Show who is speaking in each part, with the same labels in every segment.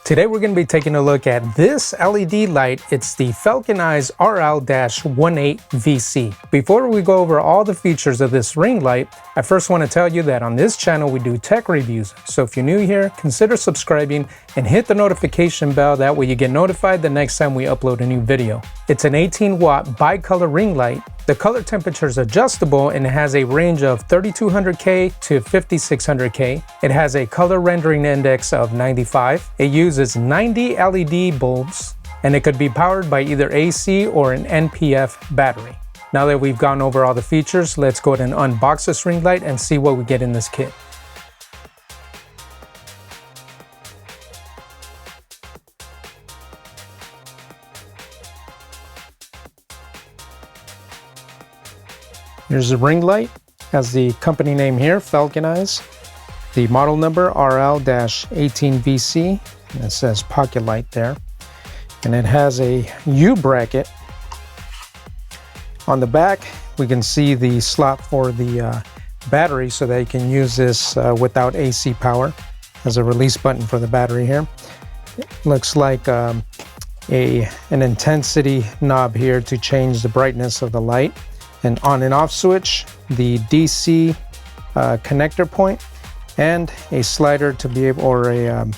Speaker 1: Today we're going to be taking a look at this LED light. It's the Falcon Eyes RL-18VC. Before we go over all the features of this ring light, I first want to tell you that on this channel we do tech reviews. So if you're new here, consider subscribing and hit the notification bell. That way you get notified the next time we upload a new video. It's an 18-watt bicolor ring light. The color temperature is adjustable and it has a range of 3200K to 5600K. It has a color rendering index of 95. It uses 90 LED bulbs and it could be powered by either AC or an NPF battery. Now that we've gone over all the features, let's go ahead and unbox this ring light and see what we get in this kit. Here's the ring light, has the company name here, Falcon Eyes. The model number RL-18VC, and it says pocket light there. And it has a U bracket. On the back, we can see the slot for the battery so that you can use this without AC power. There's a release button for the battery here. It looks like an intensity knob here to change the brightness of the light. An on and off switch, the DC connector point, and a slider to be able, or a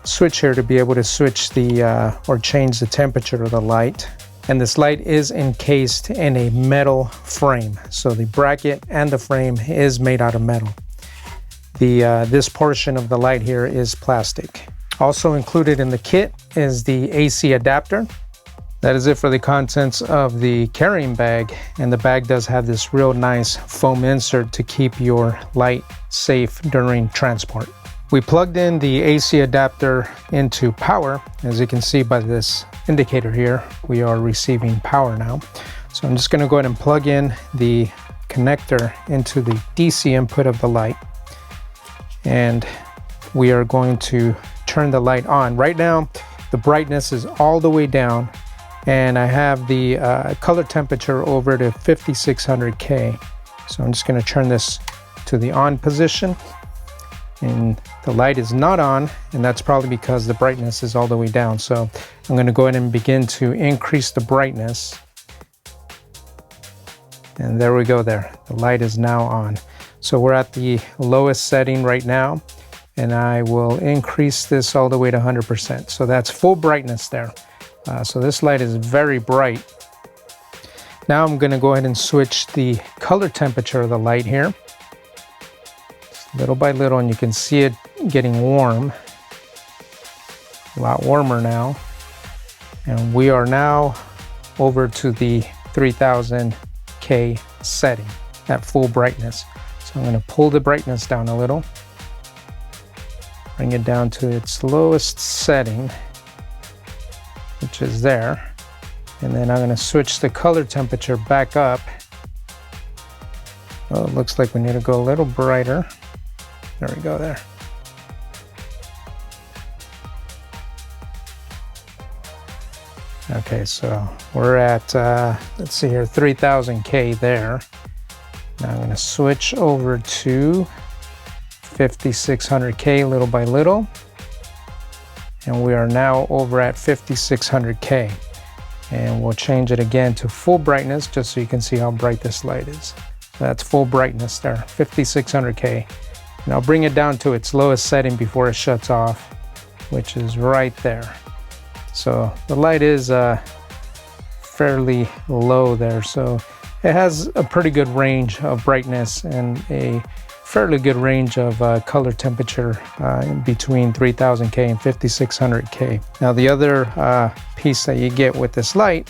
Speaker 1: switch here to be able to switch the or change the temperature of the light. And this light is encased in a metal frame, so the bracket and the frame is made out of metal. This portion of the light here is plastic. Also included in the kit is the AC adapter. That is it for the contents of the carrying bag, and the bag does have this real nice foam insert to keep your light safe during transport. We plugged in the AC adapter into power. As you can see by this indicator here, we are receiving power now. So I'm just going to go ahead and plug in the connector into the DC input of the light, and we are going to turn the light on. Right now the brightness is all the way down, and I have the color temperature over to 5600K. So I'm just going to turn this to the on position, and the light is not on, and that's probably because the brightness is all the way down. So I'm going to go ahead and begin to increase the brightness, and there we go there. The light is now on. So we're at the lowest setting right now, and I will increase this all the way to 100%. So that's full brightness there. So this light is very bright. Now I'm going to go ahead and switch the color temperature of the light here. Just little by little, and you can see it getting warm. A lot warmer now. And we are now over to the 3000K setting at full brightness. So I'm going to pull the brightness down a little. Bring it down to its lowest setting, which is there, and then I'm going to switch the color temperature back up. Oh, it looks like we need to go a little brighter. There we go there. Okay, so we're at let's see here, 3000K there. Now I'm going to switch over to 5600K little by little. And we are now over at 5600K, and we'll change it again to full brightness just so you can see how bright this light is. That's full brightness there, 5600K. And I'll bring it down to its lowest setting before it shuts off, which is right there. So the light is fairly low there, so it has a pretty good range of brightness and a fairly good range of color temperature in between 3000K and 5600K. Now the other piece that you get with this light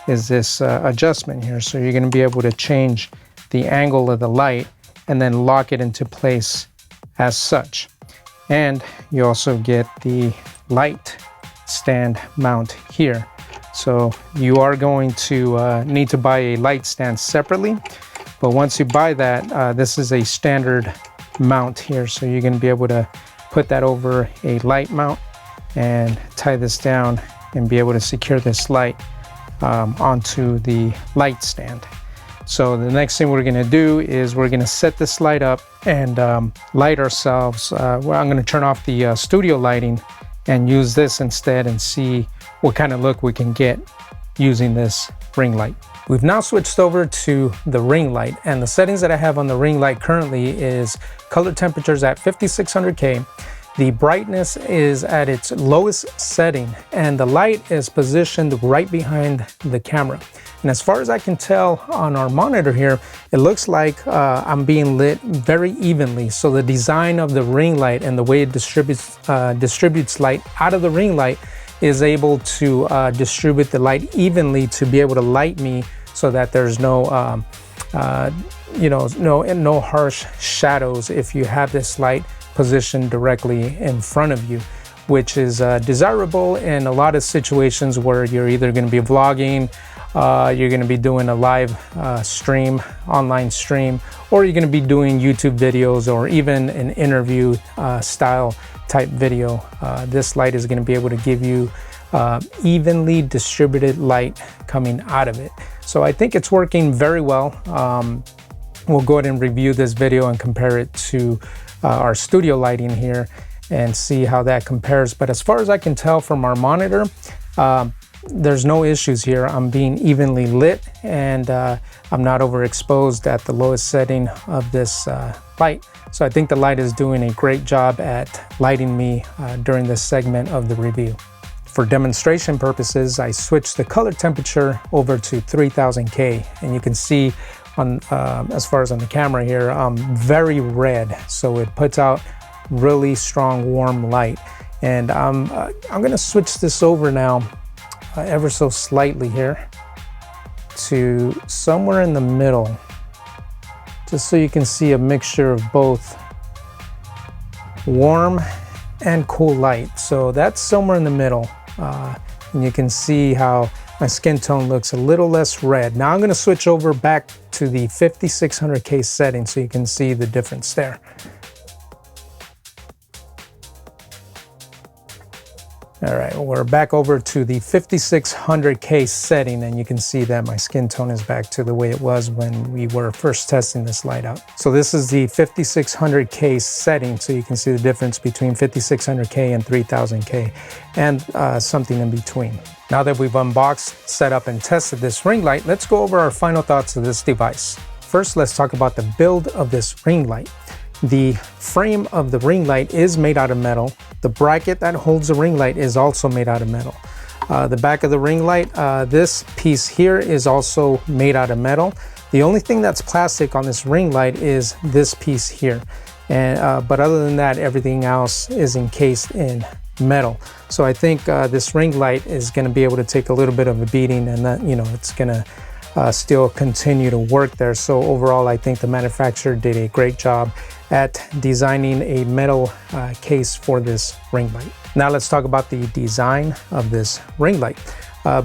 Speaker 1: is this adjustment here. So you're going to be able to change the angle of the light and then lock it into place as such. And you also get the light stand mount here. So you are going to need to buy a light stand separately. But once you buy that, this is a standard mount here. So you're going to be able to put that over a light mount and tie this down and be able to secure this light onto the light stand. So the next thing we're going to do is we're going to set this light up and light ourselves. I'm going to turn off the studio lighting and use this instead and see what kind of look we can get using this ring light. We've now switched over to the ring light, and the settings that I have on the ring light currently is color temperatures at 5600K. The brightness is at its lowest setting, and the light is positioned right behind the camera. And as far as I can tell on our monitor here, it looks like I'm being lit very evenly. So the design of the ring light and the way it distributes light out of the ring light is able to distribute the light evenly to be able to light me so that there's no no harsh shadows if you have this light positioned directly in front of you, which is desirable in a lot of situations where you're either going to be vlogging, you're going to be doing a live stream, online stream, or you're going to be doing YouTube videos or even an interview style type video. This light is going to be able to give you evenly distributed light coming out of it. So I think it's working very well. We'll go ahead and review this video and compare it to our studio lighting here and see how that compares. But as far as I can tell from our monitor, there's no issues here. I'm being evenly lit, and I'm not overexposed at the lowest setting of this light. So I think the light is doing a great job at lighting me during this segment of the review. For demonstration purposes, I switched the color temperature over to 3000K, and you can see on as far as on the camera here, very red, so it puts out really strong warm light. And I'm gonna switch this over now ever so slightly here to somewhere in the middle, just so you can see a mixture of both warm and cool light. So that's somewhere in the middle, and you can see how my skin tone looks a little less red. Now I'm going to switch over back to the 5600K setting so you can see the difference there. All right, we're back over to the 5600K setting, and you can see that my skin tone is back to the way it was when we were first testing this light out. So this is the 5600K setting, so you can see the difference between 5600K and 3000K, and something in between. Now that we've unboxed, set up, and tested this ring light, let's go over our final thoughts of this device. First, let's talk about the build of this ring light. The frame of the ring light is made out of metal. The bracket that holds the ring light is also made out of metal. The back of the ring light, this piece here is also made out of metal. The only thing that's plastic on this ring light is this piece here. And but other than that, everything else is encased in metal. So I think this ring light is going to be able to take a little bit of a beating, and that, you know, it's going to still continue to work there. So overall, I think the manufacturer did a great job at designing a metal case for this ring light. Now let's talk about the design of this ring light.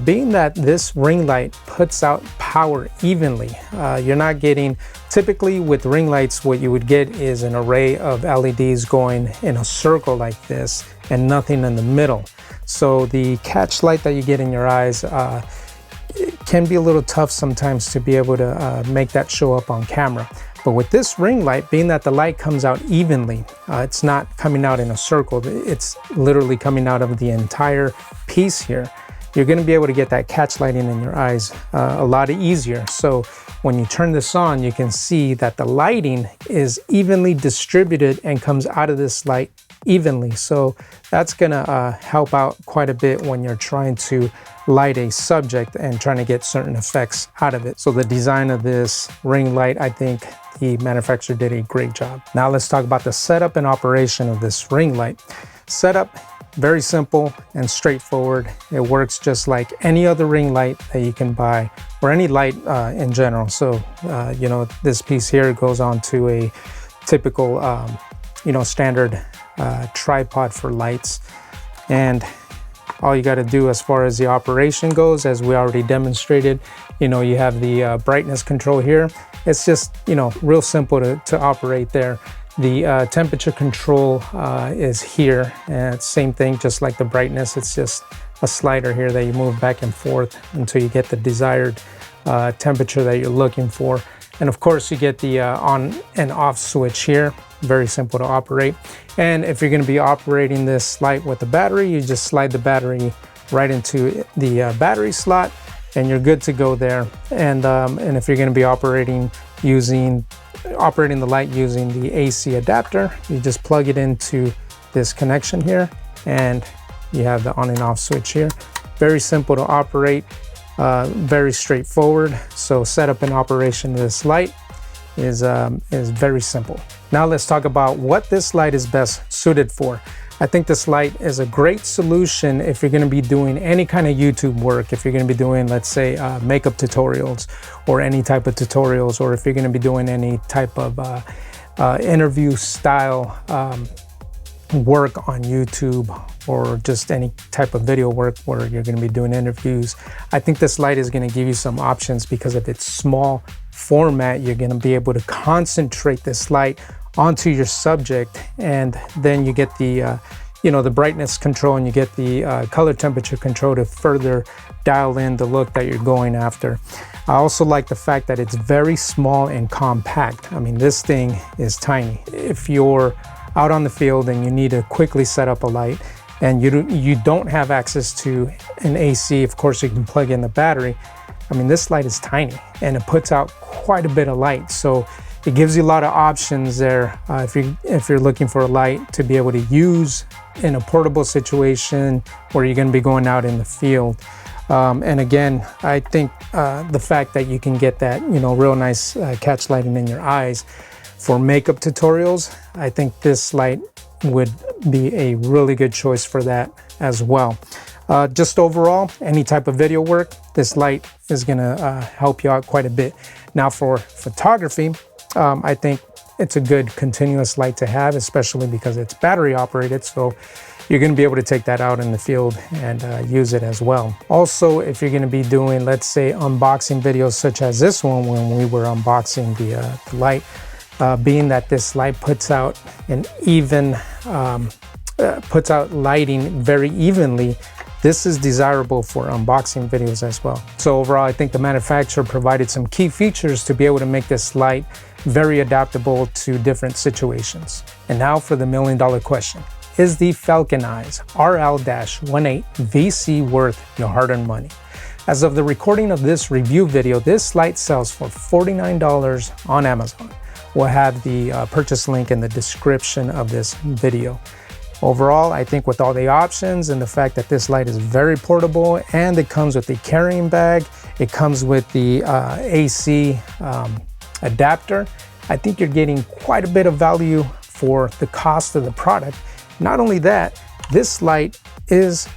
Speaker 1: Being that this ring light puts out power evenly, you're not getting, typically with ring lights, what you would get is an array of LEDs going in a circle like this and nothing in the middle. So the catch light that you get in your eyes it can be a little tough sometimes to be able to make that show up on camera. But with this ring light, being that the light comes out evenly, it's not coming out in a circle, it's literally coming out of the entire piece here, you're going to be able to get that catch lighting in your eyes a lot easier. So when you turn this on, you can see that the lighting is evenly distributed and comes out of this light evenly. So that's going to help out quite a bit when you're trying to light a subject and trying to get certain effects out of it. So the design of this ring light, I think the manufacturer did a great job. Now let's talk about the setup and operation of this ring light. Setup, very simple and straightforward. It works just like any other ring light that you can buy, or any light in general. So you know, this piece here goes on to a typical you know, standard tripod for lights, and all you got to do as far as the operation goes, as we already demonstrated, you know, you have the brightness control here. It's just, you know, real simple to operate there. The temperature control is here, and it's same thing, just like the brightness. It's just a slider here that you move back and forth until you get the desired temperature that you're looking for. And of course you get the on and off switch here, very simple to operate. And if you're going to be operating this light with the battery, you just slide the battery right into the battery slot and you're good to go there. And if you're going to be operating the light using the AC adapter, you just plug it into this connection here and you have the on and off switch here. Very simple to operate, very straightforward. So setup and operation of this light is very simple. Now let's talk about what this light is best suited for. I think this light is a great solution if you're going to be doing any kind of YouTube work, if you're going to be doing, let's say, makeup tutorials or any type of tutorials, or if you're going to be doing any type of interview style work on YouTube, or just any type of video work where you're going to be doing interviews. I think this light is going to give you some options because of its small format. You're going to be able to concentrate this light onto your subject, and then you get the the brightness control, and you get the color temperature control to further dial in the look that you're going after. I also like the fact that it's very small and compact. I mean, this thing is tiny. If you're out on the field and you need to quickly set up a light and you don't have access to an AC, of course you can plug in the battery. I mean, this light is tiny and it puts out quite a bit of light. So it gives you a lot of options there if you're looking for a light to be able to use in a portable situation where you're going to be going out in the field. And again, I think the fact that you can get that real nice catch lighting in your eyes for makeup tutorials, I think this light would be a really good choice for that as well. Just overall, any type of video work, this light is gonna help you out quite a bit. Now for photography, I think it's a good continuous light to have, especially because it's battery operated. So you're going to be able to take that out in the field and use it as well. Also, if you're going to be doing, let's say, unboxing videos such as this one when we were unboxing the light, being that this light puts out an even, puts out lighting very evenly, this is desirable for unboxing videos as well. So overall, I think the manufacturer provided some key features to be able to make this light very adaptable to different situations. And now for the $1 million question. Is the Falcon Eyes RL-18VC worth your hard-earned money? As of the recording of this review video, this light sells for $49 on Amazon. We'll have the purchase link in the description of this video. Overall, I think with all the options and the fact that this light is very portable and it comes with the carrying bag, it comes with the AC adapter, I think you're getting quite a bit of value for the cost of the product. Not only that, this light is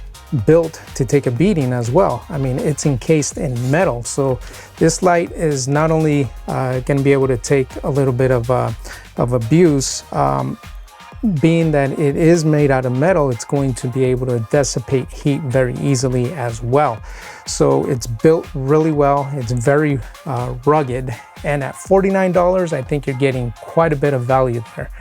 Speaker 1: built to take a beating as well. I mean, it's encased in metal. So this light is not only going to be able to take a little bit of abuse, being that it is made out of metal, it's going to be able to dissipate heat very easily as well. So it's built really well. It's very rugged. And at $49, I think you're getting quite a bit of value there.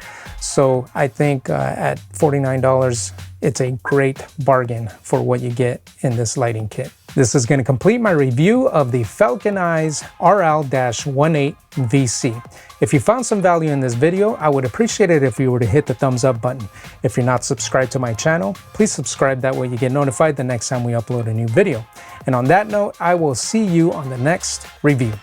Speaker 1: So I think at $49, it's a great bargain for what you get in this lighting kit. This is going to complete my review of the Falcon Eyes RL-18VC. If you found some value in this video, I would appreciate it if you were to hit the thumbs up button. If you're not subscribed to my channel, please subscribe. That way you get notified the next time we upload a new video. And on that note, I will see you on the next review.